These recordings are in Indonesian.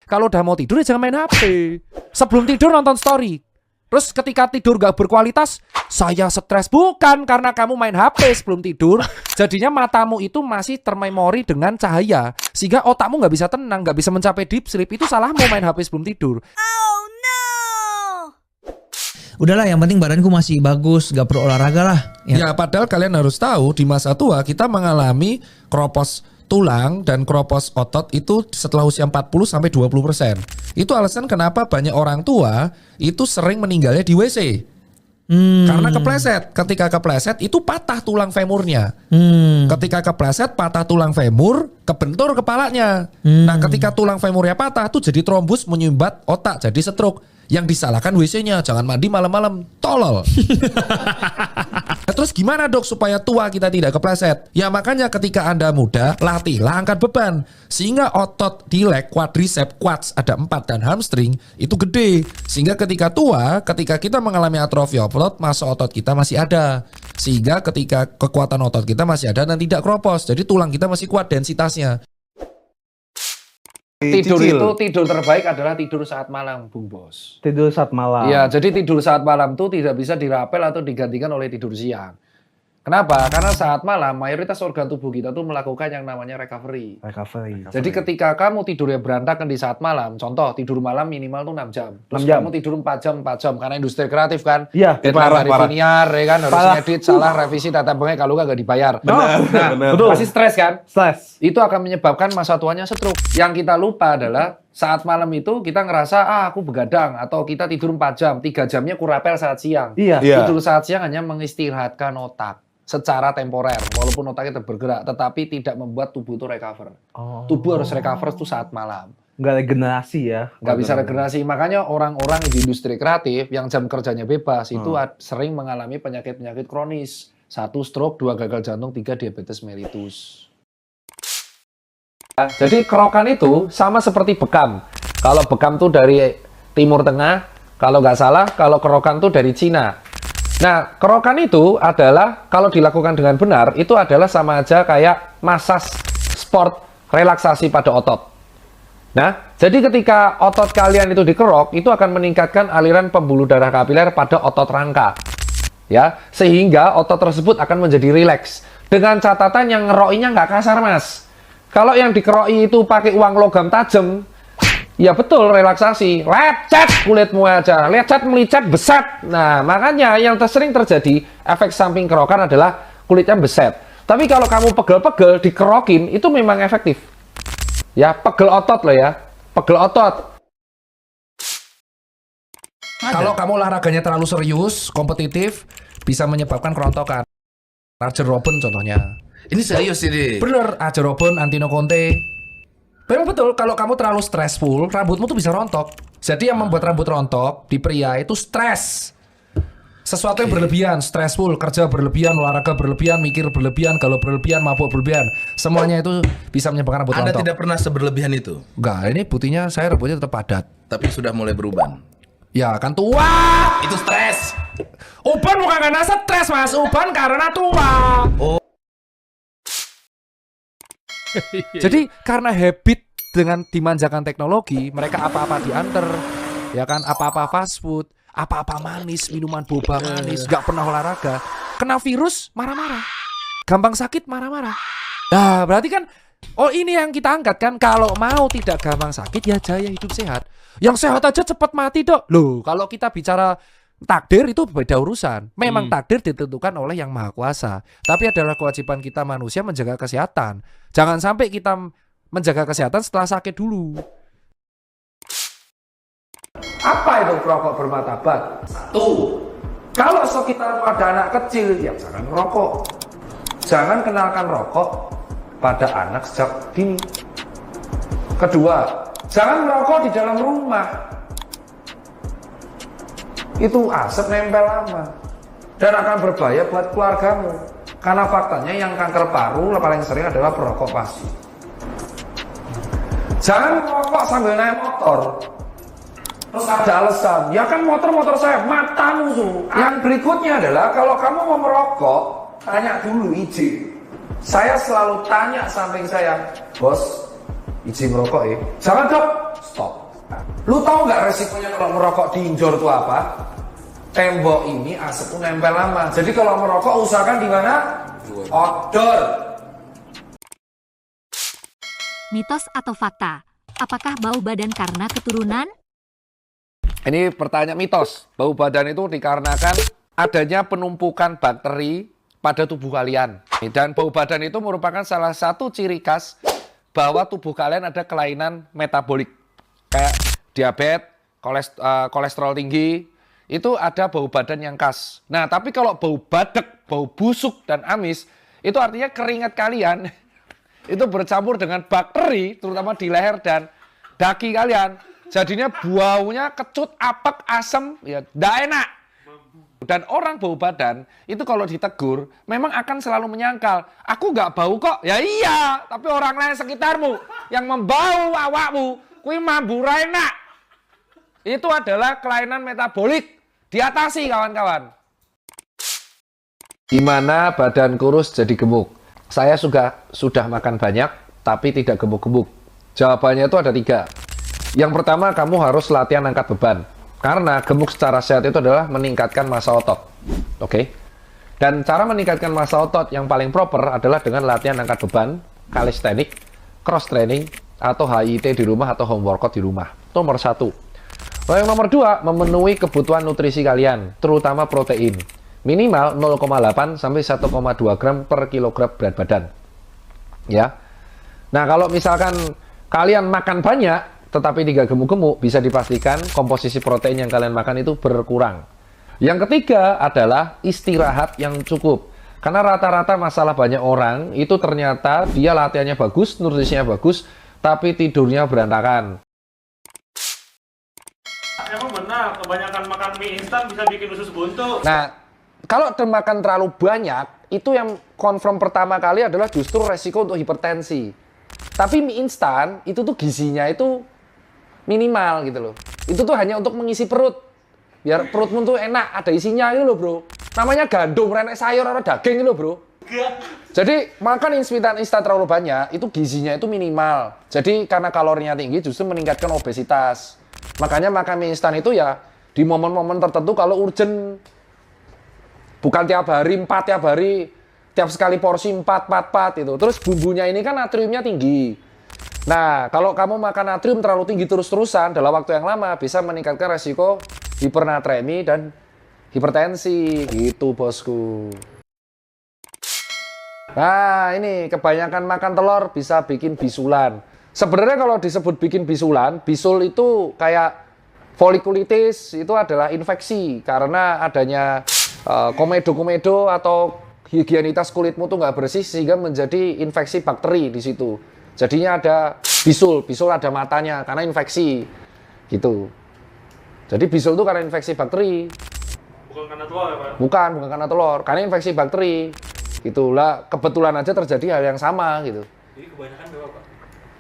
Kalau udah mau tidur ya jangan main HP. Sebelum tidur nonton story. Terus ketika tidur gak berkualitas, saya stres. Bukan karena kamu main HP sebelum tidur. Jadinya matamu itu masih termemori dengan cahaya. Sehingga otakmu gak bisa tenang, gak bisa mencapai deep sleep. Itu salahmu main HP sebelum tidur. Oh no. Udahlah, yang penting badanku masih bagus, gak perlu olahraga lah. Ya padahal kalian harus tahu di masa tua kita mengalami keropos tulang dan keropos otot itu setelah usia 40-20%. Itu alasan kenapa banyak orang tua itu sering meninggalnya di WC. Karena kepleset. Ketika kepleset itu patah tulang femurnya. Ketika kepleset patah tulang femur, kebentur kepalanya. Nah ketika tulang femurnya patah tuh jadi trombus menyumbat otak jadi stroke. Yang disalahkan WC-nya, jangan mandi malam-malam, tolol. Nah, terus gimana dok supaya tua kita tidak kepleset? Ya makanya ketika Anda muda, latihlah angkat beban. Sehingga otot di leg, quadriceps, quads, ada 4 dan hamstring, itu gede. Sehingga ketika tua, ketika kita mengalami atrofi otot, massa otot kita masih ada. Sehingga ketika kekuatan otot kita masih ada dan tidak kropos. Jadi tulang kita masih kuat densitasnya. Tidur itu tidur terbaik adalah tidur saat malam, Bung Bos. Tidur saat malam. Iya, jadi tidur saat malam itu tidak bisa dirapel atau digantikan oleh tidur siang. Kenapa? Karena saat malam mayoritas organ tubuh kita tuh melakukan yang namanya recovery. Jadi ketika kamu tidurnya berantakan di saat malam, contoh tidur malam minimal tuh 6 jam. Terus 6 jam. kamu tidur 4 jam karena industri kreatif kan. Iya, Deadline dari Viniar, ya kan harus Parah. ngedit, salah revisi tata bengek kalau nggak dibayar. Benar. Betul. Pasti stres kan? Stres. Itu akan menyebabkan masa tuanya stroke. Yang kita lupa adalah saat malam itu kita ngerasa aku begadang atau kita tidur 4 jam, 3 jamnya kurapel saat siang. Iya. Tidur saat siang hanya mengistirahatkan otak secara temporer, walaupun otaknya tetap bergerak, tetapi tidak membuat tubuh itu recover. Tubuh harus recover itu saat malam. Nggak regenerasi ya. Nggak bisa regenerasi. Makanya orang-orang di industri kreatif yang jam kerjanya bebas itu sering mengalami penyakit-penyakit kronis. 1 stroke, 2 gagal jantung, 3 diabetes mellitus. Jadi kerokan itu sama seperti bekam. Kalau bekam tuh dari Timur Tengah, kalau nggak salah, kalau kerokan tuh dari Cina. Nah, kerokan itu adalah kalau dilakukan dengan benar, itu adalah sama aja kayak masas sport relaksasi pada otot. Nah, jadi ketika otot kalian itu dikerok, itu akan meningkatkan aliran pembuluh darah kapiler pada otot rangka. Ya, sehingga otot tersebut akan menjadi rileks. Dengan catatan yang ngerokinya nggak kasar, Mas. Kalau yang dikeroki itu pakai uang logam tajam, ya betul relaksasi, lecet kulitmu aja, lecet melicet beset. Nah makanya yang sering terjadi efek samping kerokan adalah kulitnya beset. Tapi kalau kamu pegel-pegel dikerokin itu memang efektif. Ya pegel otot loh ya, pegel otot. Kalau kamu olahraganya terlalu serius, kompetitif, bisa menyebabkan kerontokan. Arjen Robben contohnya. Ini serius ini. Bener, Arjen Robben, Antino Conte. Memang betul, kalau kamu terlalu stressful, rambutmu tuh bisa rontok. Jadi yang membuat rambut rontok di pria itu stres. Sesuatu yang berlebihan, stressful, kerja berlebihan, olahraga berlebihan, mikir berlebihan, galau berlebihan, mabuk berlebihan. Semuanya itu bisa menyebabkan rambut Anda rontok. tidak pernah seberlebihan itu. Enggak, ini buktinya saya rambutnya tetap padat. Tapi sudah mulai beruban. Ya kan tua. Itu stres. Uban bukan karena stres, Mas. Uban karena tua. Oh. Jadi karena habit dengan dimanjakan teknologi, mereka apa-apa diantar, ya kan, apa-apa fast food, apa-apa manis, minuman boba manis, gak pernah olahraga, kena virus marah-marah, gampang sakit marah-marah. Nah berarti kan, oh ini yang kita angkat kan, kalau mau tidak gampang sakit ya jaya hidup sehat. Yang sehat aja cepat mati dok. Loh kalau kita bicara takdir itu beda urusan. Memang takdir ditentukan oleh Yang Maha Kuasa. Tapi adalah kewajiban kita manusia menjaga kesehatan. Jangan sampai kita menjaga kesehatan setelah sakit dulu. Apa itu perokok bermartabat? 1. Kalau sekitar ada anak kecil, ya jangan rokok. Jangan kenalkan rokok pada anak sejak dini. Kedua, jangan merokok di dalam rumah. Itu asap nempel lama dan akan berbahaya buat keluargamu. Karena faktanya yang kanker paru paling sering adalah perokok pasif. Jangan merokok sambil naik motor. Terus ada alasan, ya kan motor saya, matamu tuh. Yang berikutnya adalah kalau kamu mau merokok, tanya dulu izin. Saya selalu tanya samping saya, bos, izin merokok ya? Jangan dok, stop. Lu tahu nggak resikonya kalau merokok di indoor itu apa? Tembok ini asap nempel lama. Jadi kalau merokok usahakan di mana? Outdoor. Mitos atau fakta? Apakah bau badan karena keturunan? Ini pertanyaan mitos. Bau badan itu dikarenakan adanya penumpukan bakteri pada tubuh kalian. Dan bau badan itu merupakan salah satu ciri khas bahwa tubuh kalian ada kelainan metabolik. Kayak diabetes, kolesterol tinggi, itu ada bau badan yang khas. Nah, tapi kalau bau badek, bau busuk, dan amis, itu artinya keringat kalian itu bercampur dengan bakteri, terutama di leher dan daki kalian. Jadinya baunya kecut, apek, asem, ya nggak enak. Dan orang bau badan, itu kalau ditegur, memang akan selalu menyangkal. Aku nggak bau kok. Ya iya, tapi orang lain sekitarmu yang membau awakmu, kui mambu ra enak. Itu adalah kelainan metabolik. Diatasi kawan-kawan. Gimana badan kurus jadi gemuk? Saya sudah makan banyak, tapi tidak gemuk-gemuk. Jawabannya itu ada 3. Yang pertama, kamu harus latihan angkat beban. Karena gemuk secara sehat itu adalah meningkatkan massa otot. Oke? Dan cara meningkatkan massa otot yang paling proper adalah dengan latihan angkat beban, calisthenics, cross training, atau HIIT di rumah atau home workout di rumah. Itu nomor 1. Yang nomor 2, memenuhi kebutuhan nutrisi kalian, terutama protein. Minimal 0,8 sampai 1,2 gram per kilogram berat badan. Ya. Nah, kalau misalkan kalian makan banyak, tetapi tidak gemuk-gemuk, bisa dipastikan komposisi protein yang kalian makan itu berkurang. Yang ketiga adalah istirahat yang cukup. Karena rata-rata masalah banyak orang, itu ternyata dia latihannya bagus, nutrisinya bagus, tapi tidurnya berantakan. Emang benar, kebanyakan makan mie instan bisa bikin usus buntu. Nah, kalau makan terlalu banyak, itu yang confirm pertama kali adalah justru resiko untuk hipertensi. Tapi mie instan, itu tuh gizinya itu minimal gitu loh. Itu tuh hanya untuk mengisi perut. Biar perutmu tuh enak, ada isinya gitu loh bro. Namanya gandum, renek sayur, ada daging gitu loh bro. Jadi makan instan terlalu banyak, itu gizinya itu minimal. Jadi karena kalorinya tinggi justru meningkatkan obesitas. Makanya makan mie instan itu ya di momen-momen tertentu kalau urgent. Bukan tiap hari, 4 tiap hari. Tiap sekali porsi 4 itu. Terus bumbunya ini kan natriumnya tinggi. Nah, kalau kamu makan natrium terlalu tinggi terus-terusan dalam waktu yang lama, bisa meningkatkan resiko hipernatremi dan hipertensi. Gitu, bosku. Nah, ini kebanyakan makan telur bisa bikin bisulan. Sebenarnya kalau disebut bikin bisulan, bisul itu kayak folikulitis, itu adalah infeksi. Karena adanya komedo-komedo atau higienitas kulitmu tuh nggak bersih sehingga menjadi infeksi bakteri di situ. Jadinya ada bisul ada matanya karena infeksi gitu. Jadi bisul itu karena infeksi bakteri. Bukan karena telur ya Pak? Bukan karena telur, karena infeksi bakteri. Gitulah, kebetulan aja terjadi hal yang sama gitu. Jadi kebanyakan berapa Pak?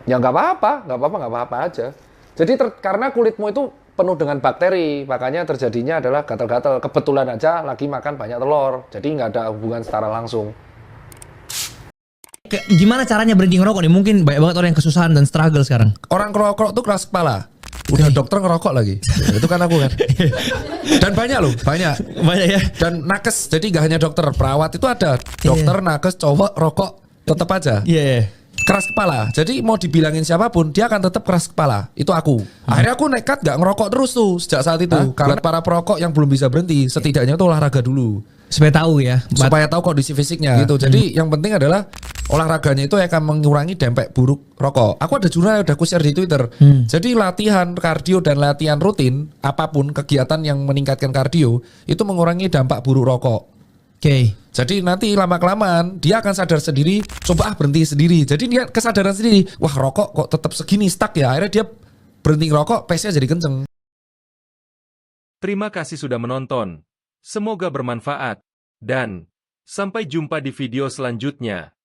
Ya nggak apa-apa aja. Jadi karena kulitmu itu penuh dengan bakteri, makanya terjadinya adalah gatal-gatal. Kebetulan aja lagi makan banyak telur, jadi nggak ada hubungan secara langsung. Gimana caranya berhenti ngerokok nih? Mungkin banyak banget orang yang kesusahan dan struggle sekarang. Orang ngerokok tuh keras kepala. Udah dokter ngerokok lagi. Itu kan aku kan. Dan banyak loh, banyak. Banyak ya. Dan nakes, jadi nggak hanya dokter, perawat itu ada. Dokter, nakes, cowok, rokok, tetap aja. Iya. Keras kepala. Jadi mau dibilangin siapapun, dia akan tetap keras kepala. Itu aku. Akhirnya aku nekat nggak ngerokok terus tuh sejak saat itu. Karena para perokok yang belum bisa berhenti, setidaknya tuh olahraga dulu. Supaya tahu ya. Supaya tahu kondisi fisiknya gitu. Jadi yang penting adalah olahraganya itu akan mengurangi dampak buruk rokok. Aku ada jurnal udah aku share di Twitter. Jadi latihan kardio dan latihan rutin, apapun kegiatan yang meningkatkan kardio, itu mengurangi dampak buruk rokok. Oke. Jadi nanti lama-kelamaan dia akan sadar sendiri, coba berhenti sendiri. Jadi dia kesadaran sendiri, wah rokok kok tetap segini stuck ya. Akhirnya dia berhenti ngerokok, pace-nya jadi kenceng. Terima kasih sudah menonton. Semoga bermanfaat. Dan sampai jumpa di video selanjutnya.